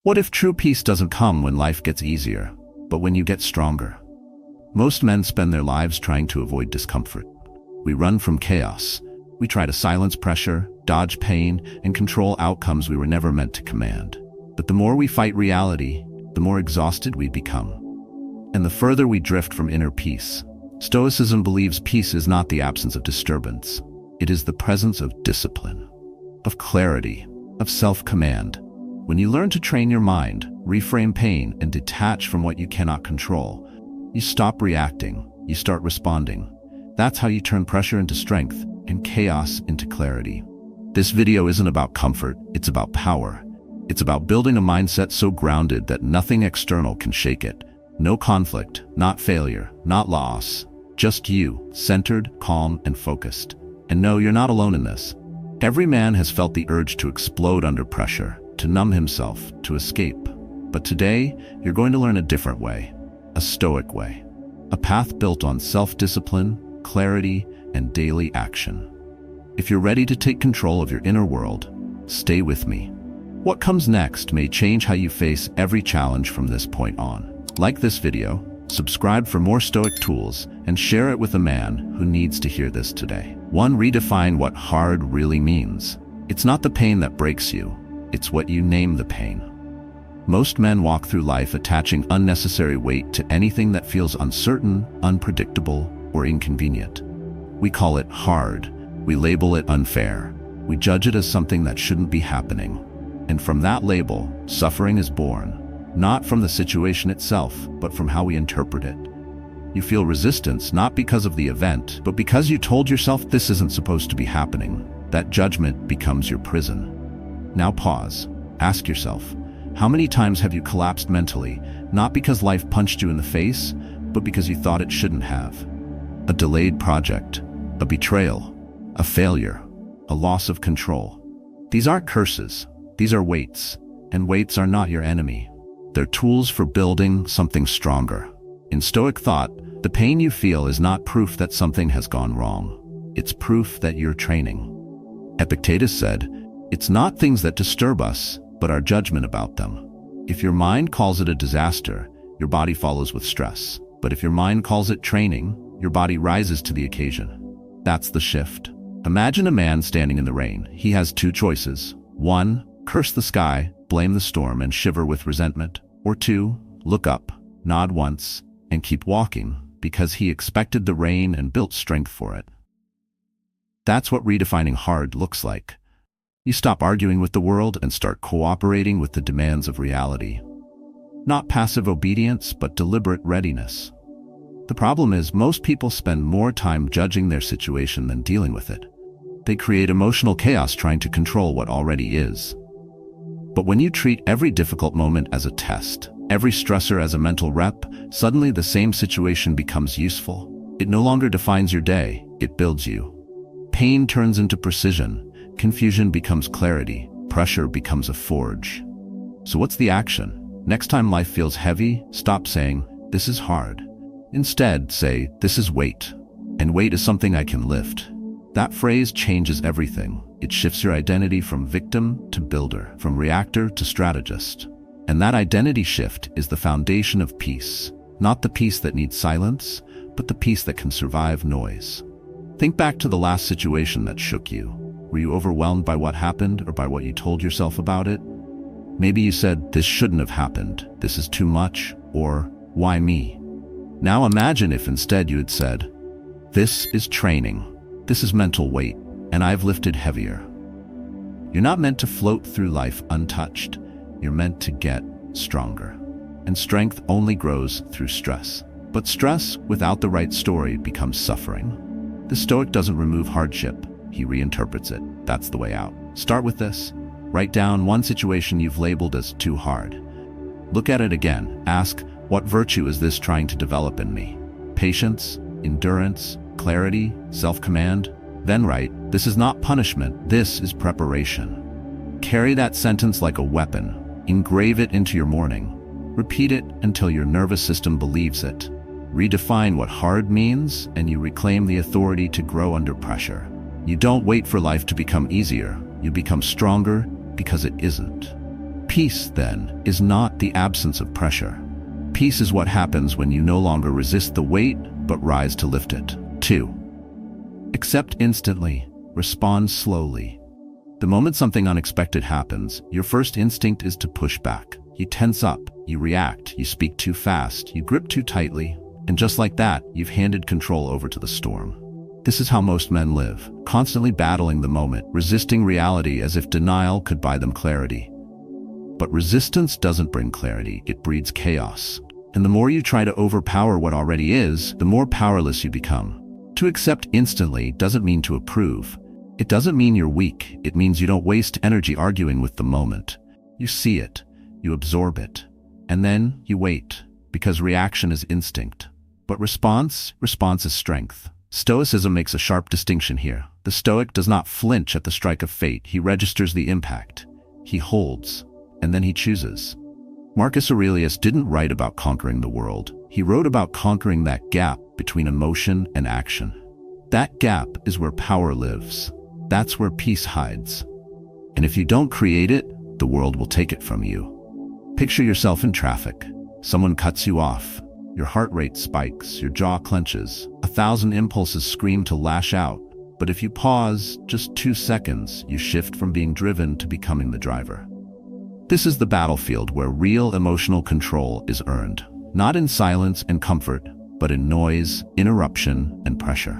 What if true peace doesn't come when life gets easier, but when you get stronger? Most men spend their lives trying to avoid discomfort. We run from chaos. We try to silence pressure, dodge pain, and control outcomes we were never meant to command. But the more we fight reality, the more exhausted we become. And the further we drift from inner peace. Stoicism believes peace is not the absence of disturbance. It is the presence of discipline, of clarity, of self-command. When you learn to train your mind, reframe pain, and detach from what you cannot control, you stop reacting, you start responding. That's how you turn pressure into strength and chaos into clarity. This video isn't about comfort, it's about power. It's about building a mindset so grounded that nothing external can shake it. No conflict, not failure, not loss. Just you, centered, calm, and focused. And no, you're not alone in this. Every man has felt the urge to explode under pressure, to numb himself, to escape. But today, you're going to learn a different way, a Stoic way. A path built on self-discipline, clarity, and daily action. If you're ready to take control of your inner world, stay with me. What comes next may change how you face every challenge from this point on. Like this video, subscribe for more Stoic tools, and share it with a man who needs to hear this today. 1. Redefine what hard really means. It's not the pain that breaks you, it's what you name the pain. Most men walk through life attaching unnecessary weight to anything that feels uncertain, unpredictable, or inconvenient. We call it hard, we label it unfair, we judge it as something that shouldn't be happening. And from that label, suffering is born. Not from the situation itself, but from how we interpret it. You feel resistance not because of the event, but because you told yourself this isn't supposed to be happening. That judgment becomes your prison. Now pause. Ask yourself, how many times have you collapsed mentally, not because life punched you in the face, but because you thought it shouldn't have? A delayed project, a betrayal, a failure, a loss of control. These aren't curses, these are weights, and weights are not your enemy. They're tools for building something stronger. In Stoic thought, the pain you feel is not proof that something has gone wrong. It's proof that you're training. Epictetus said, "It's not things that disturb us, but our judgment about them." If your mind calls it a disaster, your body follows with stress. But if your mind calls it training, your body rises to the occasion. That's the shift. Imagine a man standing in the rain. He has two choices. 1, curse the sky, blame the storm, and shiver with resentment. Or 2, look up, nod once, and keep walking, because he expected the rain and built strength for it. That's what redefining hard looks like. You stop arguing with the world and start cooperating with the demands of reality. Not passive obedience, but deliberate readiness. The problem is, most people spend more time judging their situation than dealing with it. They create emotional chaos trying to control what already is. But when you treat every difficult moment as a test, every stressor as a mental rep, suddenly the same situation becomes useful. It no longer defines your day, it builds you. Pain turns into precision, confusion becomes clarity, pressure becomes a forge. So what's the action? Next time life feels heavy, stop saying, "This is hard." Instead, say, "This is weight, and weight is something I can lift." That phrase changes everything. It shifts your identity from victim to builder, from reactor to strategist. And that identity shift is the foundation of peace. Not the peace that needs silence, but the peace that can survive noise. Think back to the last situation that shook you. Were you overwhelmed by what happened or by what you told yourself about it? Maybe you said, "This shouldn't have happened. This is too much," or "Why me?" Now imagine if instead you had said, "This is training. This is mental weight, and I've lifted heavier." You're not meant to float through life untouched. You're meant to get stronger. And strength only grows through stress. But stress without the right story becomes suffering. The Stoic doesn't remove hardship. He reinterprets it. That's the way out. Start with this. Write down one situation you've labeled as too hard. Look at it again. Ask, what virtue is this trying to develop in me? Patience, endurance, clarity, self-command? Then write, this is not punishment, this is preparation. Carry that sentence like a weapon. Engrave it into your morning. Repeat it until your nervous system believes it. Redefine what hard means, and you reclaim the authority to grow under pressure. You don't wait for life to become easier. You become stronger because it isn't. Peace, then, is not the absence of pressure. Peace is what happens when you no longer resist the weight, but rise to lift it. 2. Accept instantly. Respond slowly. The moment something unexpected happens, your first instinct is to push back. You tense up, you react, you speak too fast, you grip too tightly, and just like that, you've handed control over to the storm. This is how most men live, constantly battling the moment, resisting reality as if denial could buy them clarity. But resistance doesn't bring clarity, it breeds chaos. And the more you try to overpower what already is, the more powerless you become. To accept instantly doesn't mean to approve. It doesn't mean you're weak, it means you don't waste energy arguing with the moment. You see it, you absorb it, and then you wait, because reaction is instinct. But response is strength. Stoicism makes a sharp distinction here. The Stoic does not flinch at the strike of fate, he registers the impact. He holds, and then he chooses. Marcus Aurelius didn't write about conquering the world. He wrote about conquering that gap between emotion and action. That gap is where power lives. That's where peace hides. And if you don't create it, the world will take it from you. Picture yourself in traffic. Someone cuts you off. Your heart rate spikes, your jaw clenches. 1,000 impulses scream to lash out. But if you pause just 2 seconds, you shift from being driven to becoming the driver. This is the battlefield where real emotional control is earned, not in silence and comfort, but in noise, interruption, and pressure.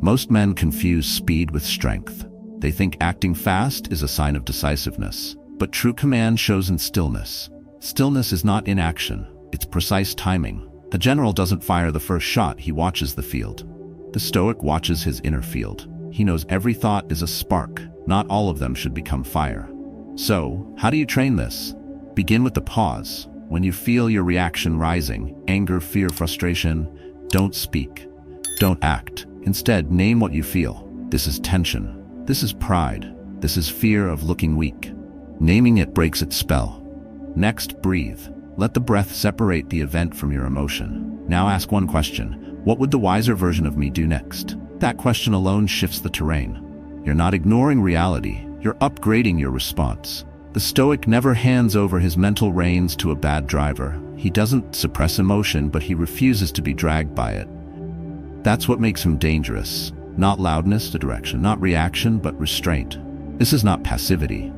Most men confuse speed with strength. They think acting fast is a sign of decisiveness, but true command shows in stillness. Stillness is not inaction, it's precise timing. A general doesn't fire the first shot, he watches the field. The Stoic watches his inner field. He knows every thought is a spark, not all of them should become fire. So, how do you train this? Begin with the pause. When you feel your reaction rising, anger, fear, frustration, don't speak. Don't act. Instead, name what you feel. This is tension. This is pride. This is fear of looking weak. Naming it breaks its spell. Next, breathe. Let the breath separate the event from your emotion. Now ask one question. What would the wiser version of me do next? That question alone shifts the terrain. You're not ignoring reality. You're upgrading your response. The Stoic never hands over his mental reins to a bad driver. He doesn't suppress emotion, but he refuses to be dragged by it. That's what makes him dangerous. Not loudness to direction, not reaction, but restraint. This is not passivity.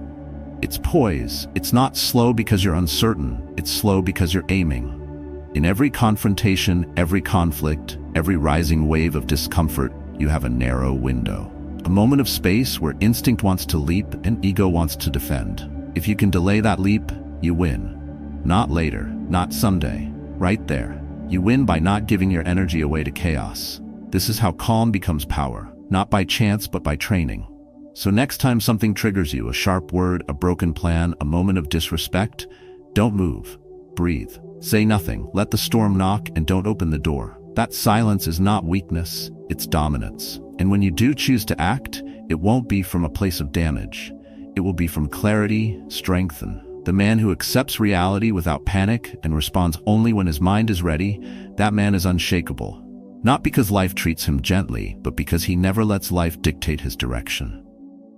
It's poise. It's not slow because you're uncertain. It's slow because you're aiming. In every confrontation, every conflict, every rising wave of discomfort, you have a narrow window. A moment of space where instinct wants to leap and ego wants to defend. If you can delay that leap, you win. Not later, not someday. Right there. You win by not giving your energy away to chaos. This is how calm becomes power, not by chance but by training. So next time something triggers you, a sharp word, a broken plan, a moment of disrespect, don't move. Breathe. Say nothing. Let the storm knock and don't open the door. That silence is not weakness, it's dominance. And when you do choose to act, it won't be from a place of damage. It will be from clarity, strength, and the man who accepts reality without panic and responds only when his mind is ready, that man is unshakable. Not because life treats him gently, but because he never lets life dictate his direction.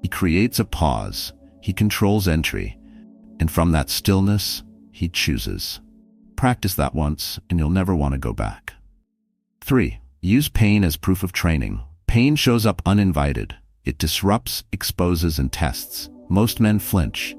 He creates a pause, he controls entry, and from that stillness, he chooses. Practice that once, and you'll never want to go back. 3. Use pain as proof of training. Pain shows up uninvited. It disrupts, exposes, and tests. Most men flinch.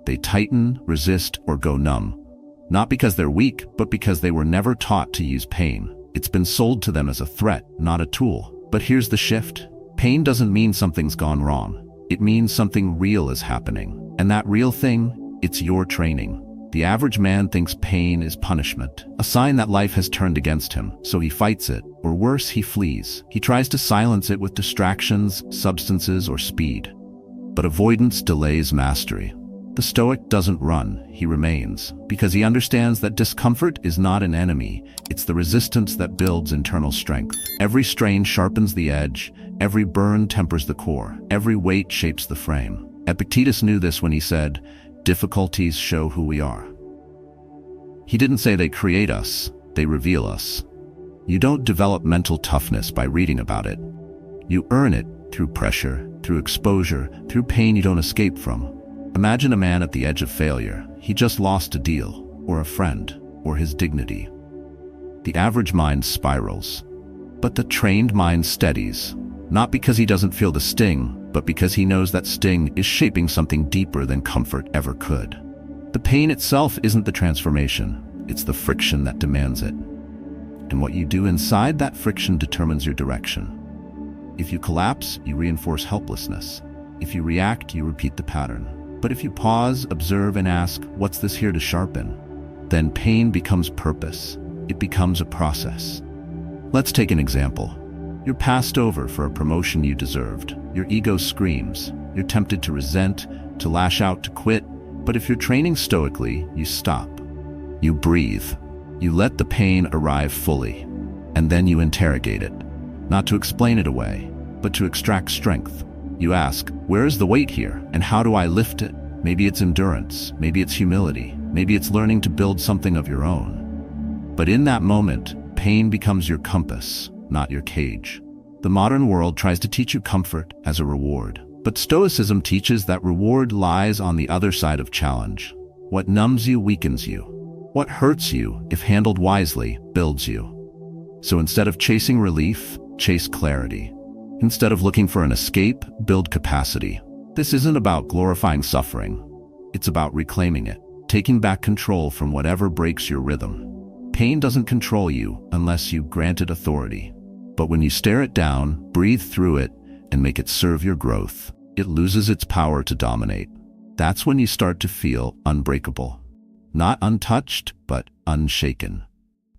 They tighten, resist, or go numb. Not because they're weak, but because they were never taught to use pain. It's been sold to them as a threat, not a tool. But here's the shift. Pain doesn't mean something's gone wrong. It means something real is happening. And that real thing, it's your training. The average man thinks pain is punishment, a sign that life has turned against him, so he fights it, or worse, he flees. He tries to silence it with distractions, substances, or speed. But avoidance delays mastery. The Stoic doesn't run, he remains, because he understands that discomfort is not an enemy, it's the resistance that builds internal strength. Every strain sharpens the edge, every burn tempers the core, every weight shapes the frame. Epictetus knew this when he said, "Difficulties show who we are." He didn't say they create us, they reveal us. You don't develop mental toughness by reading about it. You earn it through pressure, through exposure, through pain you don't escape from. Imagine a man at the edge of failure. He just lost a deal, or a friend, or his dignity. The average mind spirals, but the trained mind steadies, not because he doesn't feel the sting, but because he knows that sting is shaping something deeper than comfort ever could. The pain itself isn't the transformation, it's the friction that demands it. And what you do inside that friction determines your direction. If you collapse, you reinforce helplessness. If you react, you repeat the pattern. But if you pause, observe, and ask, what's this here to sharpen? Then pain becomes purpose. It becomes a process. Let's take an example. You're passed over for a promotion you deserved. Your ego screams. You're tempted to resent, to lash out, to quit. But if you're training stoically, you stop. You breathe. You let the pain arrive fully. And then you interrogate it. Not to explain it away, but to extract strength. You ask, where is the weight here, and how do I lift it? Maybe it's endurance, maybe it's humility, maybe it's learning to build something of your own. But in that moment, pain becomes your compass, not your cage. The modern world tries to teach you comfort as a reward, but Stoicism teaches that reward lies on the other side of challenge. What numbs you weakens you. What hurts you, if handled wisely, builds you. So instead of chasing relief, chase clarity. Instead of looking for an escape, build capacity. This isn't about glorifying suffering. It's about reclaiming it, taking back control from whatever breaks your rhythm. Pain doesn't control you unless you grant it authority. But when you stare it down, breathe through it, and make it serve your growth, it loses its power to dominate. That's when you start to feel unbreakable. Not untouched, but unshaken.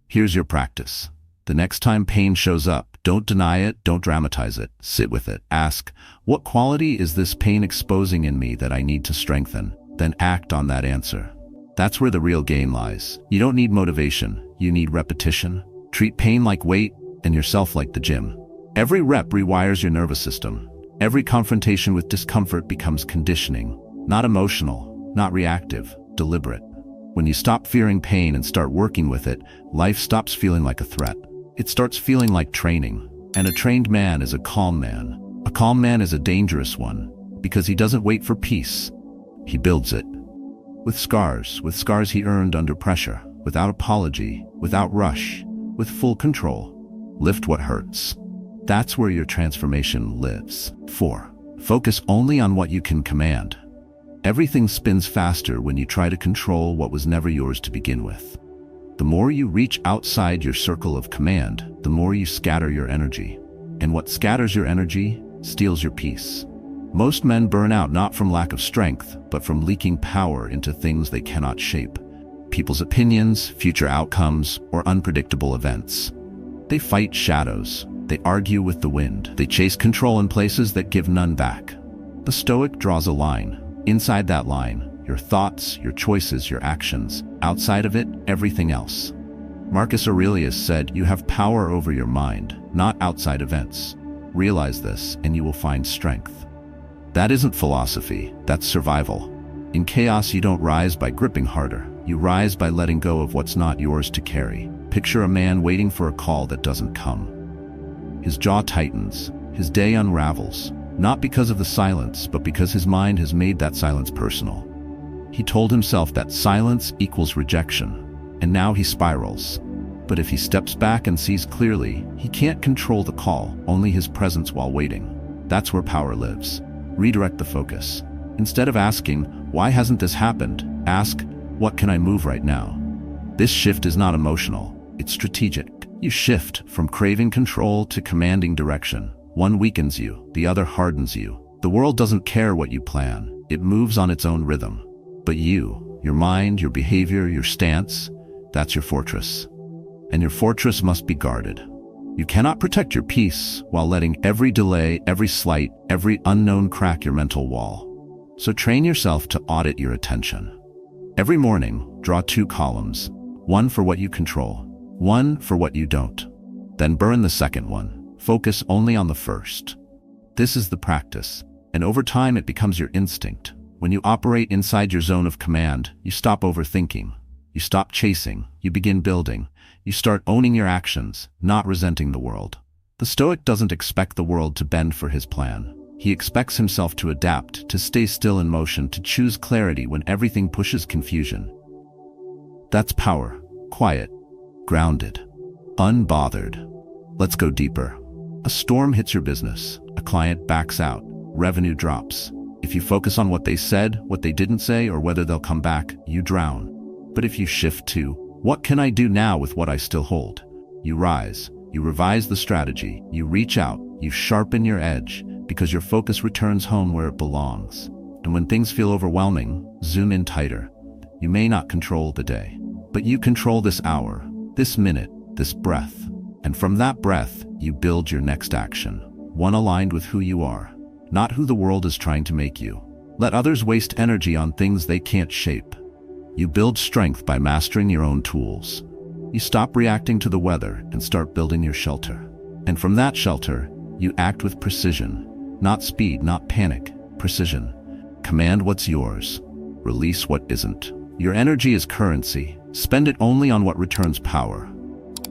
Here's your practice. The next time pain shows up, don't deny it, don't dramatize it, sit with it. Ask, what quality is this pain exposing in me that I need to strengthen? Then act on that answer. That's where the real game lies. You don't need motivation, you need repetition. Treat pain like weight and yourself like the gym. Every rep rewires your nervous system. Every confrontation with discomfort becomes conditioning. Not emotional, not reactive, deliberate. When you stop fearing pain and start working with it, life stops feeling like a threat. It starts feeling like training. And a trained man is a calm man. A calm man is a dangerous one, because he doesn't wait for peace. He builds it. With scars he earned under pressure, without apology, without rush, with full control. Lift what hurts. That's where your transformation lives. 4. Focus only on what you can command. Everything spins faster when you try to control what was never yours to begin with. The more you reach outside your circle of command, the more you scatter your energy. And what scatters your energy steals your peace. Most men burn out not from lack of strength, but from leaking power into things they cannot shape. People's opinions, future outcomes, or unpredictable events. They fight shadows. They argue with the wind. They chase control in places that give none back. The Stoic draws a line. Inside that line, your thoughts, your choices, your actions. Outside of it, everything else. Marcus Aurelius said, you have power over your mind, not outside events. Realize this, and you will find strength. That isn't philosophy, that's survival. In chaos, you don't rise by gripping harder. You rise by letting go of what's not yours to carry. Picture a man waiting for a call that doesn't come. His jaw tightens, his day unravels, not because of the silence, but because his mind has made that silence personal. He told himself that silence equals rejection, and now he spirals. But if he steps back and sees clearly, he can't control the call, only his presence while waiting. That's where power lives. Redirect the focus. Instead of asking, why hasn't this happened? Ask, what can I move right now? This shift is not emotional, it's strategic. You shift from craving control to commanding direction. One weakens you, the other hardens you. The world doesn't care what you plan. It moves on its own rhythm. But you, your mind, your behavior, your stance, that's your fortress. And your fortress must be guarded. You cannot protect your peace while letting every delay, every slight, every unknown crack your mental wall. So train yourself to audit your attention. Every morning, draw 2 columns. One for what you control, one for what you don't. Then burn the second one. Focus only on the first. This is the practice, and over time it becomes your instinct. When you operate inside your zone of command, you stop overthinking. You stop chasing, you begin building. You start owning your actions, not resenting the world. The Stoic doesn't expect the world to bend for his plan. He expects himself to adapt, to stay still in motion, to choose clarity when everything pushes confusion. That's power. Quiet, grounded, unbothered. Let's go deeper. A storm hits your business. A client backs out. Revenue drops. If you focus on what they said, what they didn't say, or whether they'll come back, you drown. But if you shift to, what can I do now with what I still hold? You rise. You revise the strategy. You reach out. You sharpen your edge, because your focus returns home where it belongs. And when things feel overwhelming, zoom in tighter. You may not control the day, but you control this hour, this minute, this breath. And from that breath, you build your next action, one aligned with who you are, not who the world is trying to make you. Let others waste energy on things they can't shape. You build strength by mastering your own tools. You stop reacting to the weather and start building your shelter. And from that shelter, you act with precision, not speed, not panic, precision. Command what's yours. Release what isn't. Your energy is currency. Spend it only on what returns power.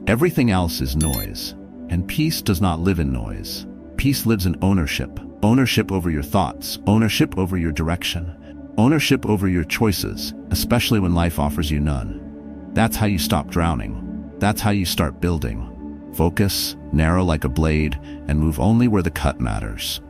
Everything else is noise, and peace does not live in noise. Peace lives in ownership. Ownership over your thoughts, ownership over your direction, ownership over your choices, especially when life offers you none. That's how you stop drowning. That's how you start building. Focus, narrow like a blade, and move only where the cut matters.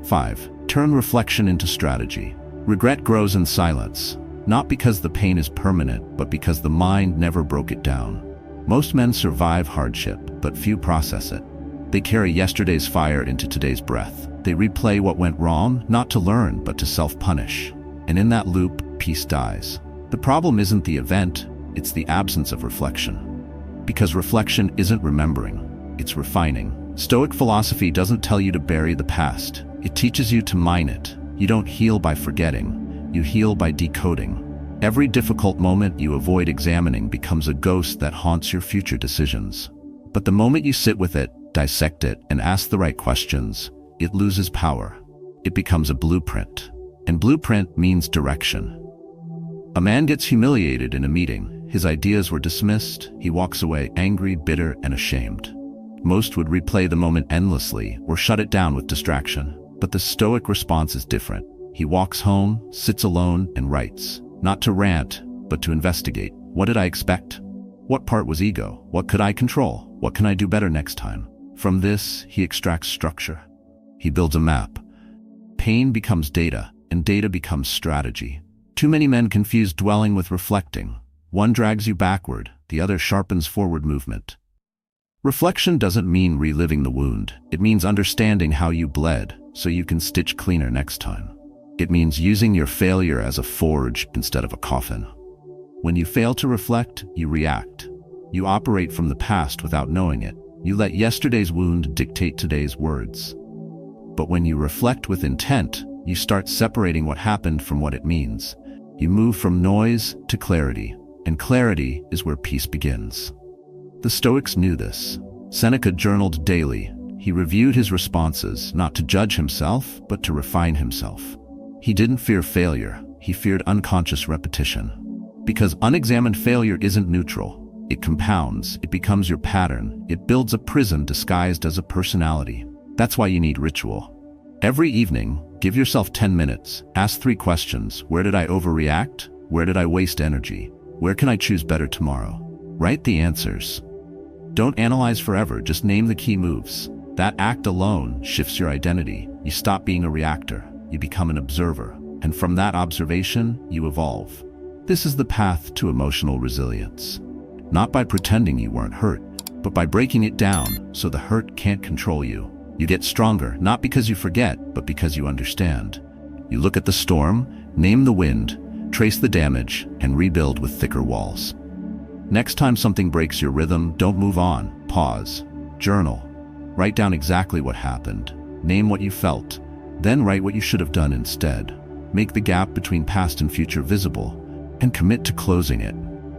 5. Turn reflection into strategy. Regret grows in silence, not because the pain is permanent, but because the mind never broke it down. Most men survive hardship, but few process it. They carry yesterday's fire into today's breath. They replay what went wrong, not to learn, but to self-punish. And in that loop, peace dies. The problem isn't the event, it's the absence of reflection. Because reflection isn't remembering, it's refining. Stoic philosophy doesn't tell you to bury the past. It teaches you to mine it. You don't heal by forgetting, you heal by decoding. Every difficult moment you avoid examining becomes a ghost that haunts your future decisions. But the moment you sit with it, dissect it, and ask the right questions, it loses power. It becomes a blueprint. And blueprint means direction. A man gets humiliated in a meeting. His ideas were dismissed. He walks away angry, bitter, and ashamed. Most would replay the moment endlessly or shut it down with distraction. But the Stoic response is different. He walks home, sits alone, and writes. Not to rant, but to investigate. What did I expect? What part was ego? What could I control? What can I do better next time? From this, he extracts structure. He builds a map. Pain becomes data, and data becomes strategy. Too many men confuse dwelling with reflecting. One drags you backward, the other sharpens forward movement. Reflection doesn't mean reliving the wound. It means understanding how you bled, so you can stitch cleaner next time. It means using your failure as a forge instead of a coffin. When you fail to reflect, you react. You operate from the past without knowing it. You let yesterday's wound dictate today's words. But when you reflect with intent, you start separating what happened from what it means. You move from noise to clarity, and clarity is where peace begins. The Stoics knew this. Seneca journaled daily. He reviewed his responses, not to judge himself, but to refine himself. He didn't fear failure, he feared unconscious repetition. Because unexamined failure isn't neutral. It compounds, it becomes your pattern, it builds a prison disguised as a personality. That's why you need ritual. Every evening, give yourself 10 minutes, ask 3 questions. Where did I overreact? Where did I waste energy? Where can I choose better tomorrow? Write the answers. Don't analyze forever, just name the key moves. That act alone shifts your identity. You stop being a reactor. You become an observer, and from that observation, you evolve. This is the path to emotional resilience. Not by pretending you weren't hurt, but by breaking it down so the hurt can't control you. You get stronger, not because you forget, but because you understand. You look at the storm, name the wind, trace the damage, and rebuild with thicker walls. Next time something breaks your rhythm, don't move on. Pause. Journal. Write down exactly what happened. Name what you felt. Then write what you should have done instead. Make the gap between past and future visible, and commit to closing it.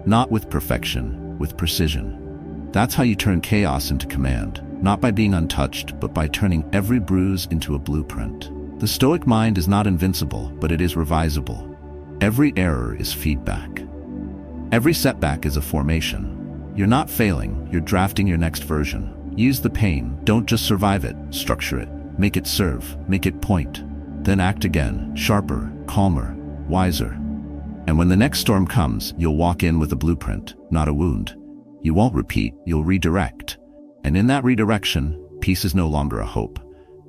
Not with perfection, with precision. That's how you turn chaos into command, not by being untouched, but by turning every bruise into a blueprint. The Stoic mind is not invincible, but it is revisable. Every error is feedback. Every setback is a formation. You're not failing, you're drafting your next version. Use the pain, don't just survive it, structure it. Make it serve, make it point. Then act again, sharper, calmer, wiser. And when the next storm comes, you'll walk in with a blueprint, not a wound. You won't repeat, you'll redirect. And in that redirection, peace is no longer a hope.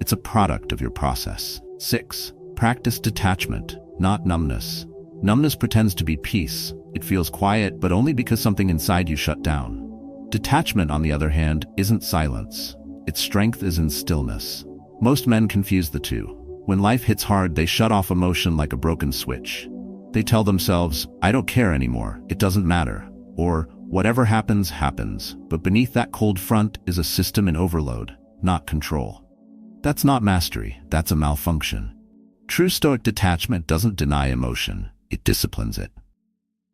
It's a product of your process. 6. Practice detachment, not numbness. Numbness pretends to be peace. It feels quiet, but only because something inside you shut down. Detachment, on the other hand, isn't silence. Its strength is in stillness. Most men confuse the two. When life hits hard, they shut off emotion like a broken switch. They tell themselves, I don't care anymore, it doesn't matter. Or, whatever happens, happens. But beneath that cold front is a system in overload, not control. That's not mastery, that's a malfunction. True Stoic detachment doesn't deny emotion, it disciplines it.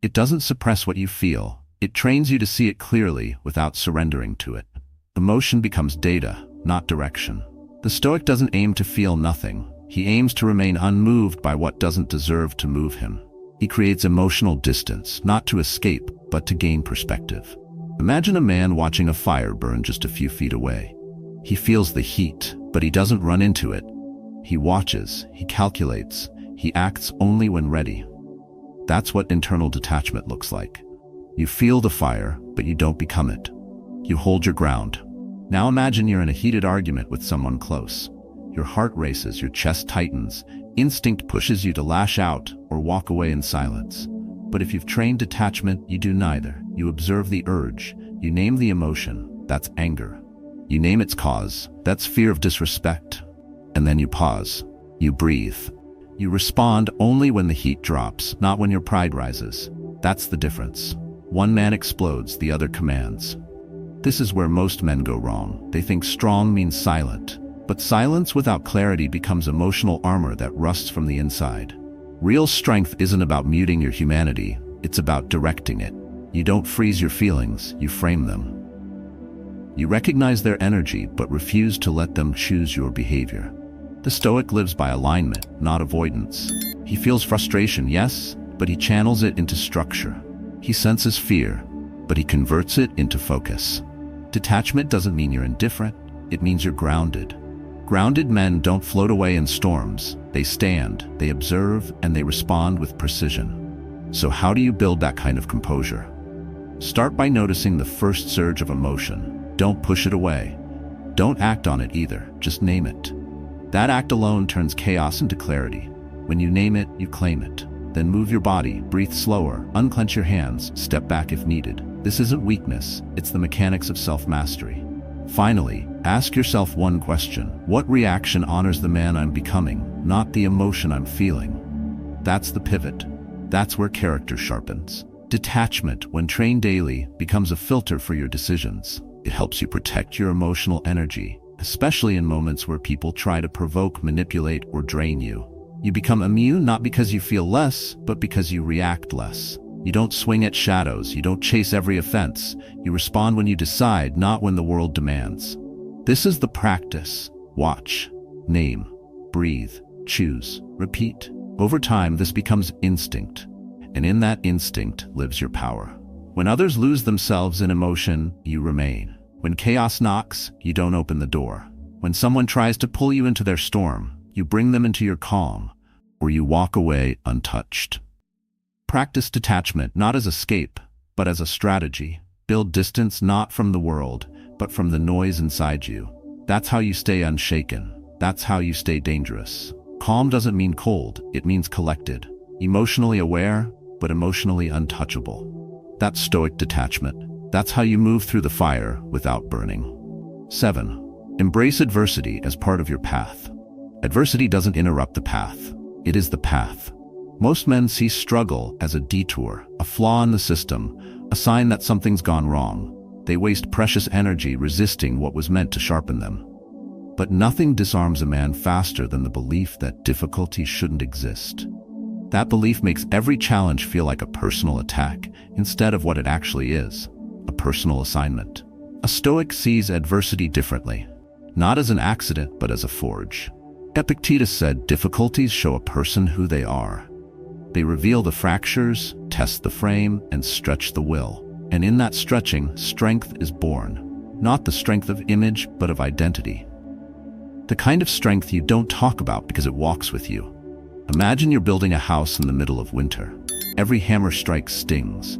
It doesn't suppress what you feel, it trains you to see it clearly without surrendering to it. Emotion becomes data, not direction. The Stoic doesn't aim to feel nothing, he aims to remain unmoved by what doesn't deserve to move him. He creates emotional distance, not to escape, but to gain perspective. Imagine a man watching a fire burn just a few feet away. He feels the heat, but he doesn't run into it. He watches, he calculates, he acts only when ready. That's what internal detachment looks like. You feel the fire, but you don't become it. You hold your ground. Now imagine you're in a heated argument with someone close. Your heart races, your chest tightens, instinct pushes you to lash out or walk away in silence. But if you've trained detachment, you do neither. You observe the urge, you name the emotion, that's anger. You name its cause, that's fear of disrespect. And then you pause, you breathe. You respond only when the heat drops, not when your pride rises. That's the difference. One man explodes, the other commands. This is where most men go wrong. They think strong means silent. But silence without clarity becomes emotional armor that rusts from the inside. Real strength isn't about muting your humanity, it's about directing it. You don't freeze your feelings, you frame them. You recognize their energy, but refuse to let them choose your behavior. The Stoic lives by alignment, not avoidance. He feels frustration, yes, but he channels it into structure. He senses fear, but he converts it into focus. Detachment doesn't mean you're indifferent, it means you're grounded. Grounded men don't float away in storms. They stand, they observe, and they respond with precision. So how do you build that kind of composure? Start by noticing the first surge of emotion. Don't push it away. Don't act on it either, just name it. That act alone turns chaos into clarity. When you name it, you claim it. Then move your body, breathe slower, unclench your hands, step back if needed. This isn't weakness, it's the mechanics of self-mastery. Finally, ask yourself one question. What reaction honors the man I'm becoming, not the emotion I'm feeling? That's the pivot. That's where character sharpens. Detachment, when trained daily, becomes a filter for your decisions. It helps you protect your emotional energy, especially in moments where people try to provoke, manipulate, or drain you. You become immune not because you feel less, but because you react less. You don't swing at shadows, you don't chase every offense. You respond when you decide, not when the world demands. This is the practice. Watch, name, breathe, choose, repeat. Over time, this becomes instinct. And in that instinct lives your power. When others lose themselves in emotion, you remain. When chaos knocks, you don't open the door. When someone tries to pull you into their storm, you bring them into your calm, or you walk away untouched. Practice detachment not as escape, but as a strategy. Build distance not from the world, but from the noise inside you. That's how you stay unshaken. That's how you stay dangerous. Calm doesn't mean cold, it means collected. Emotionally aware, but emotionally untouchable. That's Stoic detachment. That's how you move through the fire without burning. 7. Embrace adversity as part of your path. Adversity doesn't interrupt the path. It is the path. Most men see struggle as a detour, a flaw in the system, a sign that something's gone wrong. They waste precious energy resisting what was meant to sharpen them. But nothing disarms a man faster than the belief that difficulty shouldn't exist. That belief makes every challenge feel like a personal attack instead of what it actually is, a personal assignment. A Stoic sees adversity differently, not as an accident but as a forge. Epictetus said, difficulties show a person who they are. They reveal the fractures, test the frame, and stretch the will. And in that stretching, strength is born. Not the strength of image, but of identity. The kind of strength you don't talk about because it walks with you. Imagine you're building a house in the middle of winter. Every hammer strike stings.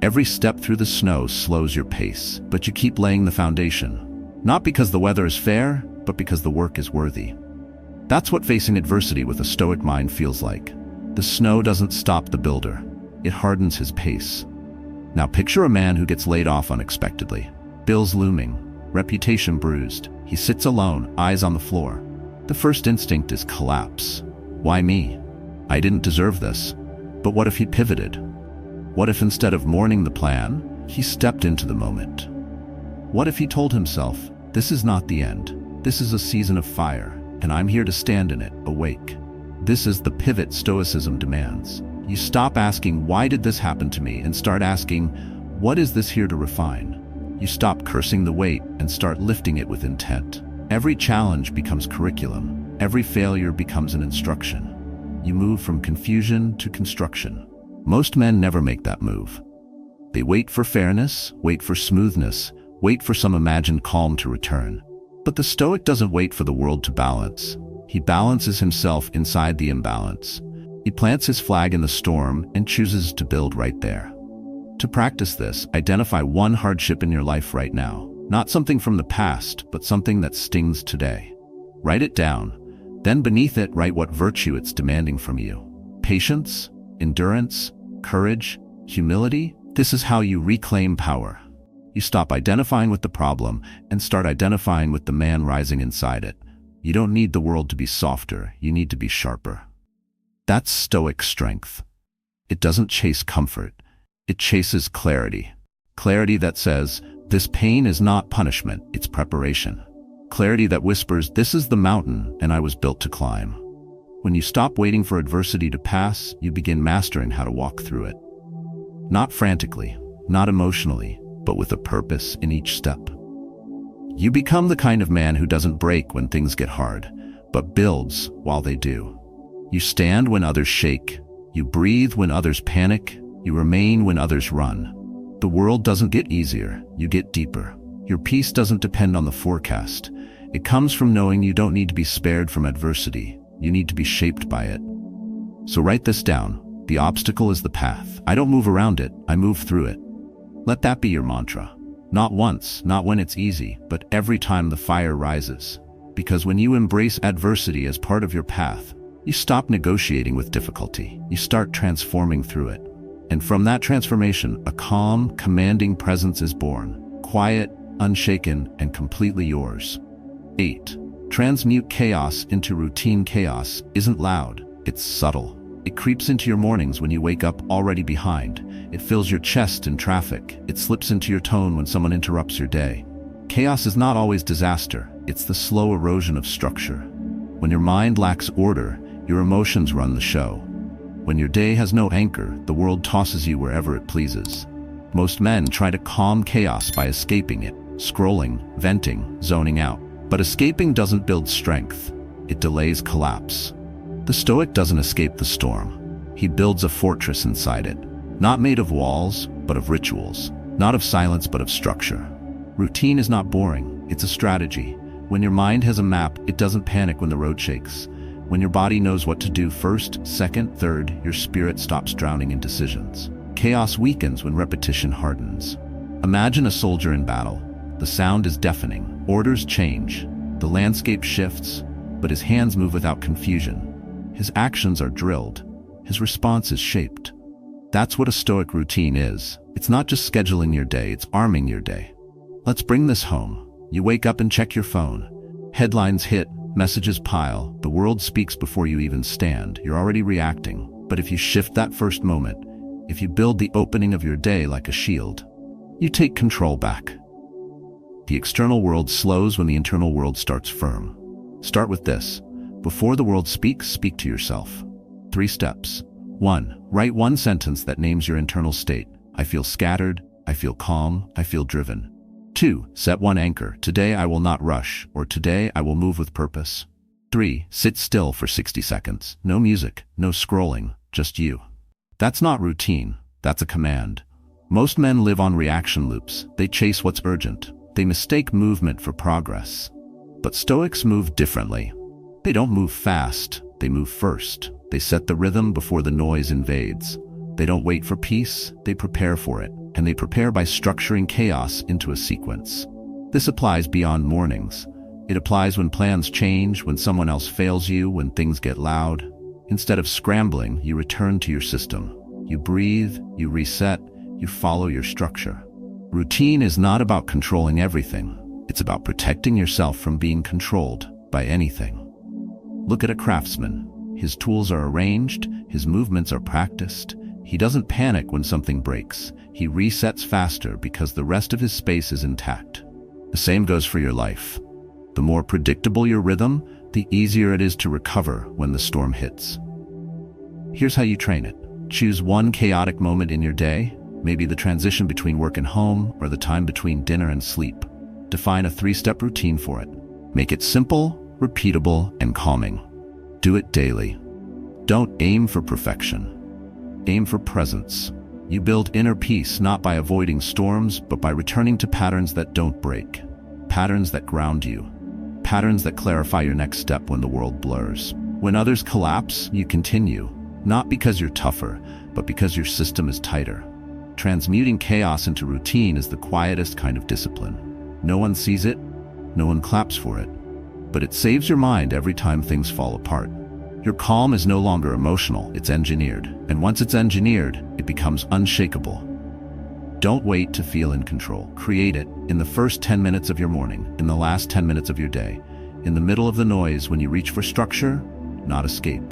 Every step through the snow slows your pace, but you keep laying the foundation. Not because the weather is fair, but because the work is worthy. That's what facing adversity with a Stoic mind feels like. The snow doesn't stop the builder. It hardens his pace. Now picture a man who gets laid off unexpectedly. Bills looming, reputation bruised. He sits alone, eyes on the floor. The first instinct is collapse. Why me? I didn't deserve this. But what if he pivoted? What if instead of mourning the plan, he stepped into the moment? What if he told himself, this is not the end. This is a season of fire, and I'm here to stand in it, awake. This is the pivot Stoicism demands. You stop asking, why did this happen to me, and start asking, what is this here to refine? You stop cursing the weight and start lifting it with intent. Every challenge becomes curriculum. Every failure becomes an instruction. You move from confusion to construction. Most men never make that move. They wait for fairness, wait for smoothness, wait for some imagined calm to return. But the Stoic doesn't wait for the world to balance. He balances himself inside the imbalance. He plants his flag in the storm and chooses to build right there. To practice this, identify one hardship in your life right now. Not something from the past, but something that stings today. Write it down. Then beneath it, write what virtue it's demanding from you. Patience, endurance, courage, humility. This is how you reclaim power. You stop identifying with the problem and start identifying with the man rising inside it. You don't need the world to be softer, you need to be sharper. That's Stoic strength. It doesn't chase comfort. It chases clarity. Clarity that says, this pain is not punishment, it's preparation. Clarity that whispers, this is the mountain and I was built to climb. When you stop waiting for adversity to pass, you begin mastering how to walk through it. Not frantically, not emotionally, but with a purpose in each step. You become the kind of man who doesn't break when things get hard, but builds while they do. You stand when others shake. You breathe when others panic. You remain when others run. The world doesn't get easier, you get deeper. Your peace doesn't depend on the forecast. It comes from knowing you don't need to be spared from adversity. You need to be shaped by it. So write this down. The obstacle is the path. I don't move around it, I move through it. Let that be your mantra. Not once, not when it's easy, but every time the fire rises. Because when you embrace adversity as part of your path, you stop negotiating with difficulty. You start transforming through it. And from that transformation, a calm, commanding presence is born. Quiet, unshaken, and completely yours. 8. Transmute chaos into routine. Chaos isn't loud, it's subtle. It creeps into your mornings when you wake up already behind. It fills your chest in traffic. It slips into your tone when someone interrupts your day. Chaos is not always disaster. It's the slow erosion of structure. When your mind lacks order, your emotions run the show. When your day has no anchor, the world tosses you wherever it pleases. Most men try to calm chaos by escaping it, scrolling, venting, zoning out. But escaping doesn't build strength. It delays collapse. The Stoic doesn't escape the storm. He builds a fortress inside it. Not made of walls, but of rituals. Not of silence, but of structure. Routine is not boring. It's a strategy. When your mind has a map, it doesn't panic when the road shakes. When your body knows what to do first, second, third, your spirit stops drowning in decisions. Chaos weakens when repetition hardens. Imagine a soldier in battle. The sound is deafening. Orders change. The landscape shifts, but his hands move without confusion. His actions are drilled. His response is shaped. That's what a Stoic routine is. It's not just scheduling your day, it's arming your day. Let's bring this home. You wake up and check your phone. Headlines hit, messages pile, the world speaks before you even stand. You're already reacting. But if you shift that first moment, if you build the opening of your day like a shield, you take control back. The external world slows when the internal world starts firm. Start with this. Before the world speaks, speak to yourself. 3 steps. 1. Write one sentence that names your internal state. I feel scattered, I feel calm, I feel driven. 2. Set one anchor. Today I will not rush, or today I will move with purpose. 3. Sit still for 60 seconds. No music, no scrolling, just you. That's not routine, that's a command. Most men live on reaction loops. They chase what's urgent. They mistake movement for progress. But Stoics move differently. They don't move fast, they move first. They set the rhythm before the noise invades. They don't wait for peace, they prepare for it. And they prepare by structuring chaos into a sequence. This applies beyond mornings. It applies when plans change, when someone else fails you, when things get loud. Instead of scrambling, you return to your system. You breathe, you reset, you follow your structure. Routine is not about controlling everything. It's about protecting yourself from being controlled by anything. Look at a craftsman. His tools are arranged, his movements are practiced. He doesn't panic when something breaks. He resets faster because the rest of his space is intact. The same goes for your life. The more predictable your rhythm, the easier it is to recover when the storm hits. Here's how you train it. Choose one chaotic moment in your day, maybe the transition between work and home, or the time between dinner and sleep. Define a 3-step routine for it. Make it simple, repeatable, and calming. Do it daily. Don't aim for perfection. Aim for presence. You build inner peace not by avoiding storms, but by returning to patterns that don't break. Patterns that ground you. Patterns that clarify your next step when the world blurs. When others collapse, you continue. Not because you're tougher, but because your system is tighter. Transmuting chaos into routine is the quietest kind of discipline. No one sees it, no one claps for it. But it saves your mind every time things fall apart. Your calm is no longer emotional, it's engineered. And once it's engineered, it becomes unshakable. Don't wait to feel in control. Create it in the first 10 minutes of your morning, in the last 10 minutes of your day, in the middle of the noise when you reach for structure, not escape.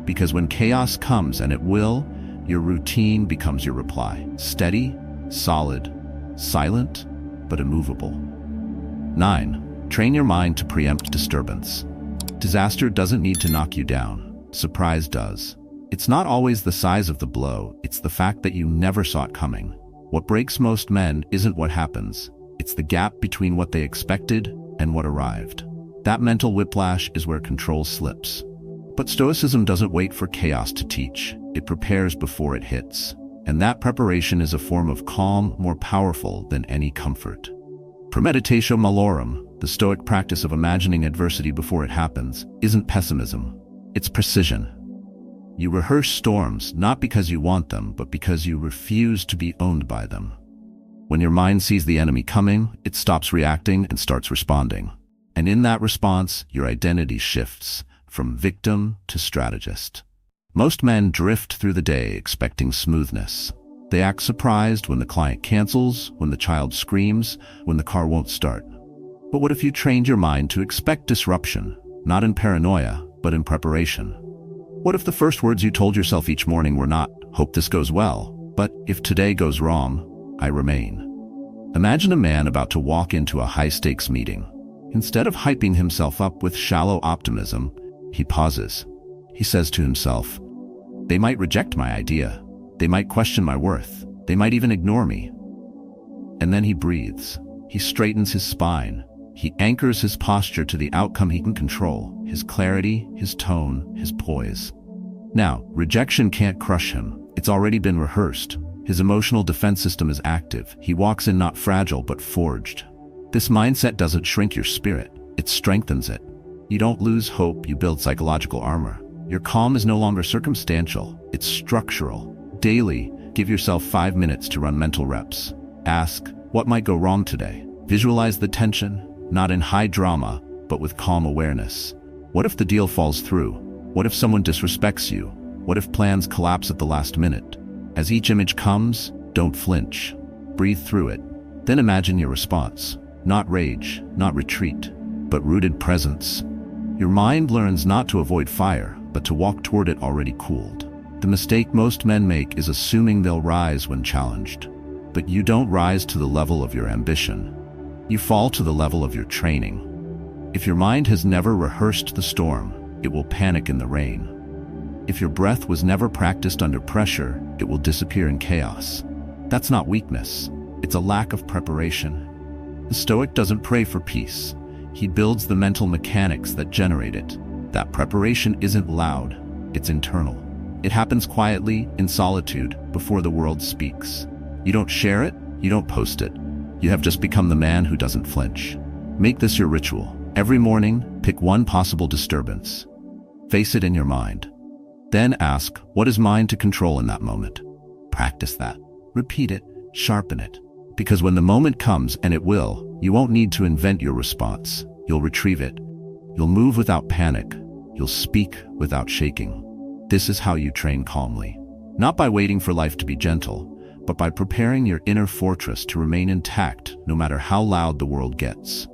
Because when chaos comes, and it will, your routine becomes your reply. Steady, solid, silent, but immovable. 9. Train your mind to preempt disturbance. Disaster doesn't need to knock you down. Surprise does. It's not always the size of the blow, it's the fact that you never saw it coming. What breaks most men isn't what happens. It's the gap between what they expected and what arrived. That mental whiplash is where control slips. But Stoicism doesn't wait for chaos to teach. It prepares before it hits. And that preparation is a form of calm more powerful than any comfort. Premeditatio malorum, the Stoic practice of imagining adversity before it happens, isn't pessimism. It's precision. You rehearse storms not because you want them, but because you refuse to be owned by them. When your mind sees the enemy coming, it stops reacting and starts responding. And in that response, your identity shifts from victim to strategist. Most men drift through the day expecting smoothness. They act surprised when the client cancels, when the child screams, when the car won't start. But what if you trained your mind to expect disruption, not in paranoia, but in preparation? What if the first words you told yourself each morning were not, "Hope this goes well," but "If today goes wrong, I remain"? Imagine a man about to walk into a high-stakes meeting. Instead of hyping himself up with shallow optimism, he pauses. He says to himself, "They might reject my idea. They might question my worth. They might even ignore me." And then he breathes. He straightens his spine. He anchors his posture to the outcome he can control, his clarity, his tone, his poise. Now, rejection can't crush him. It's already been rehearsed. His emotional defense system is active. He walks in not fragile, but forged. This mindset doesn't shrink your spirit. It strengthens it. You don't lose hope, you build psychological armor. Your calm is no longer circumstantial. It's structural. Daily, give yourself 5 minutes to run mental reps. Ask, what might go wrong today? Visualize the tension, not in high drama, but with calm awareness. What if the deal falls through? What if someone disrespects you? What if plans collapse at the last minute? As each image comes, don't flinch. Breathe through it. Then imagine your response. Not rage, not retreat, but rooted presence. Your mind learns not to avoid fire, but to walk toward it already cooled. The mistake most men make is assuming they'll rise when challenged. But you don't rise to the level of your ambition. You fall to the level of your training. If your mind has never rehearsed the storm, it will panic in the rain. If your breath was never practiced under pressure, it will disappear in chaos. That's not weakness. It's a lack of preparation. The Stoic doesn't pray for peace. He builds the mental mechanics that generate it. That preparation isn't loud, it's internal. It happens quietly, in solitude, before the world speaks. You don't share it, you don't post it. You have just become the man who doesn't flinch. Make this your ritual. Every morning, pick one possible disturbance. Face it in your mind. Then ask, what is mine to control in that moment? Practice that. Repeat it, sharpen it. Because when the moment comes, and it will, you won't need to invent your response. You'll retrieve it. You'll move without panic. You'll speak without shaking. This is how you train calmly. Not by waiting for life to be gentle, but by preparing your inner fortress to remain intact no matter how loud the world gets.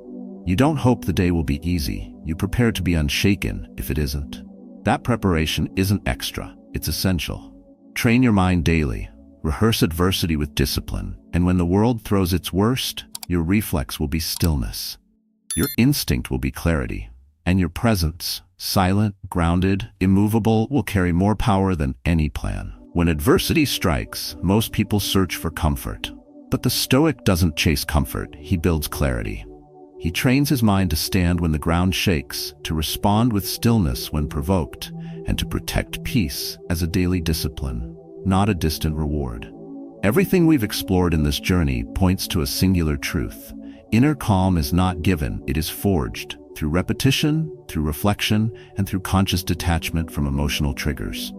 You don't hope the day will be easy. You prepare to be unshaken if it isn't. That preparation isn't extra, it's essential. Train your mind daily. Rehearse adversity with discipline, and when the world throws its worst, your reflex will be stillness. Your instinct will be clarity, and your presence, silent, grounded, immovable, will carry more power than any plan. When adversity strikes, most people search for comfort. But the Stoic doesn't chase comfort, he builds clarity. He trains his mind to stand when the ground shakes, to respond with stillness when provoked, and to protect peace as a daily discipline, not a distant reward. Everything we've explored in this journey points to a singular truth. Inner calm is not given, it is forged, through repetition, through reflection, and through conscious detachment from emotional triggers.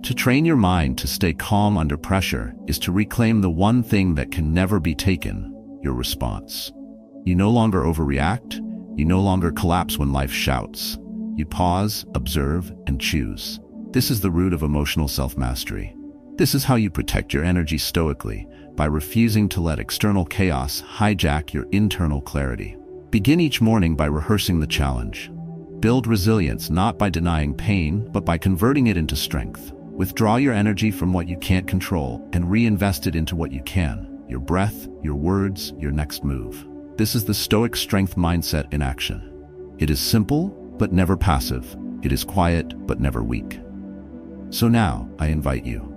To train your mind to stay calm under pressure is to reclaim the one thing that can never be taken, your response. You no longer overreact, you no longer collapse when life shouts. You pause, observe, and choose. This is the root of emotional self-mastery. This is how you protect your energy stoically, by refusing to let external chaos hijack your internal clarity. Begin each morning by rehearsing the challenge. Build resilience not by denying pain, but by converting it into strength. Withdraw your energy from what you can't control and reinvest it into what you can, your breath, your words, your next move. This is the Stoic strength mindset in action. It is simple, but never passive. It is quiet, but never weak. So now, I invite you.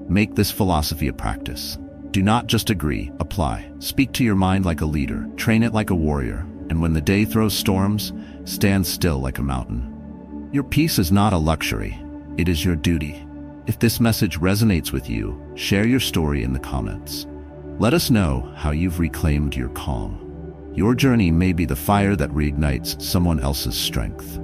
Make this philosophy a practice. Do not just agree, apply. Speak to your mind like a leader, train it like a warrior, and when the day throws storms, stand still like a mountain. Your peace is not a luxury, it is your duty. If this message resonates with you, share your story in the comments. Let us know how you've reclaimed your calm. Your journey may be the fire that reignites someone else's strength.